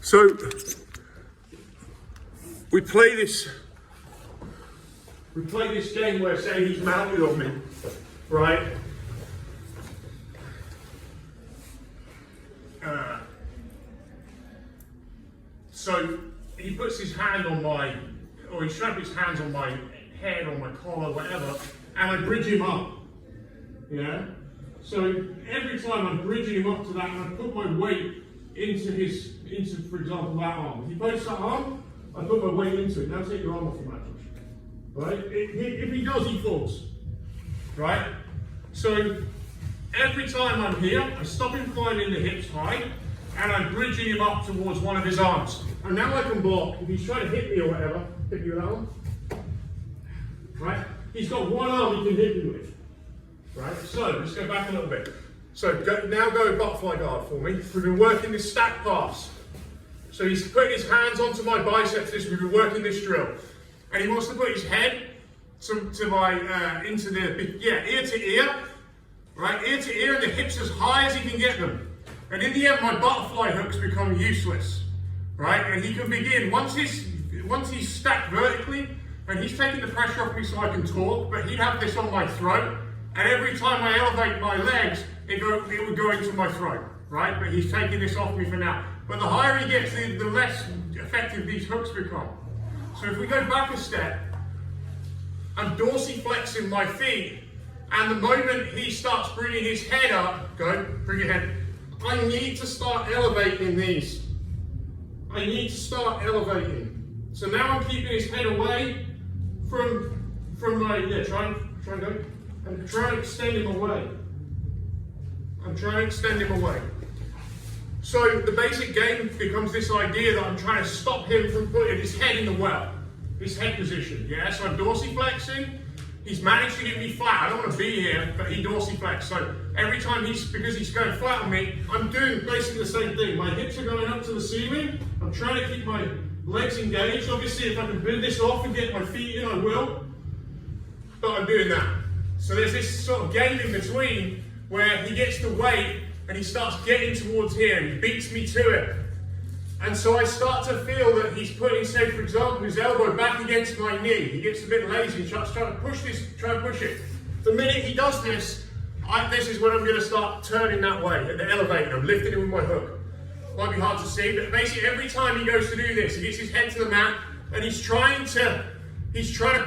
So we play this game where, say, he's mounted on me, right? So he puts his hand on my, or he straps his hands on my head, on my collar, whatever, and I bridge him up. Yeah? So every time I'm bridging him up to that, and I put my weight into, for example, that arm. If he posts that arm, I put my weight into it. Now take your arm off the mattress. Right? If he does, he falls. Right? So every time I'm here, I stop him climbing the hips high, and I'm bridging him up towards one of his arms. And now I can block. If he's trying to hit me or whatever, hit me with that arm. Right? He's got one arm he can hit me with. Right? So let's go back a little bit. So now go butterfly guard for me. We've been working this stack pass. So he's putting his hands onto my biceps. We've been working this drill, and he wants to put his head into the ear to ear, right? Ear to ear, and the hips as high as he can get them. And in the end, my butterfly hooks become useless, right? And he can begin once he's stacked vertically, and he's taking the pressure off me so I can talk. But he'd have this on my throat, and every time I elevate my legs, it would go into my throat, right? But he's taking this off me for now. But the higher he gets, the less effective these hooks become. So if we go back a step, I'm dorsiflexing my feet, and the moment he starts bringing his head up, bring your head. I need to start elevating these. I need to start elevating. So now I'm keeping his head away from my, try and go. I'm trying to extend him away. So the basic game becomes this idea that I'm trying to stop him from putting his head in the well, his head position. Yeah, so I'm dorsiflexing. He's managed to get me flat. I don't want to be here, but he dorsiflexes. So every time because he's going flat on me, I'm doing basically the same thing. My hips are going up to the ceiling. I'm trying to keep my legs engaged. Obviously, if I can bend this off and get my feet in, I will. But I'm doing that. So there's this sort of game in between where he gets the weight and he starts getting towards here and he beats me to it. And so I start to feel that he's putting, say for example, his elbow back against my knee. He gets a bit lazy and starts trying to push it. The minute he does this, this is when I'm going to start turning that way, at the elevator. I'm lifting him with my hook. Might be hard to see, but basically every time he goes to do this, he gets his head to the mat and he's trying to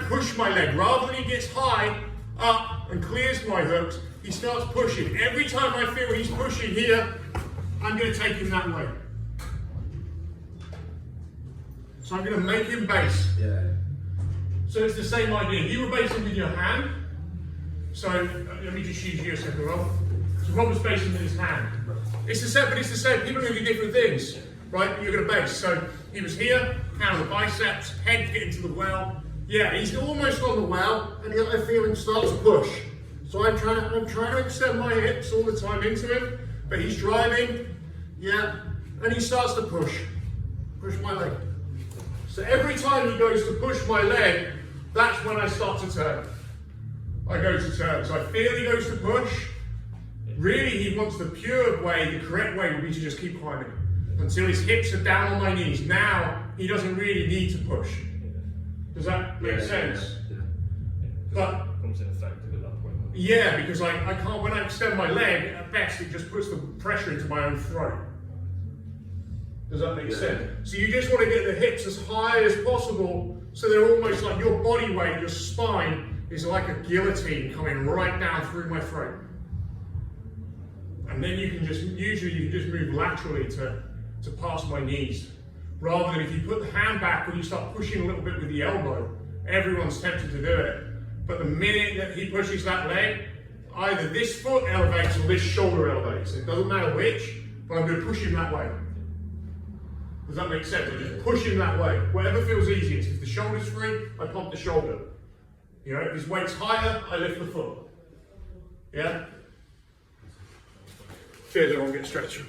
push my leg. Rather than he gets high up and clears my hooks, he starts pushing. Every time I feel he's pushing here, I'm going to take him that way. So I'm going to make him base. Yeah. So it's the same idea. You were basing with your hand. So let me just use you a second, Rob. So Rob was basing with his hand. It's the same, but it's the same. People are going to do different things, right? You're going to base. So he was here, hand on the biceps, head getting to the well. Yeah, he's almost on the well, and I feel him start to push. So I'm trying to extend my hips all the time into him, but he's driving, and he starts to push my leg. So every time he goes to push my leg, that's when I start to turn. I go to turn. So I feel he goes to push. Really, he wants the pure way, the correct way would be to just keep climbing until his hips are down on my knees. Now, he doesn't really need to push. Does that make sense? Yeah. But Comes ineffective at that point. yeah, because I can't, when I extend my leg, at best it just puts the pressure into my own throat. Does that make sense? So you just want to get the hips as high as possible so they're almost like your body weight, your spine is like a guillotine coming right down through my throat. And then you can usually you can just move laterally to past my knees. Rather than if you put the hand back or you start pushing a little bit with the elbow, everyone's tempted to do it. But the minute that he pushes that leg, either this foot elevates or this shoulder elevates. It doesn't matter which, but I'm going to push him that way. Does that make sense? I just push him that way. Whatever feels easiest. If the shoulder's free, I pump the shoulder. You know, if his weight's higher, I lift the foot. Yeah? Fear that I won't get stretched.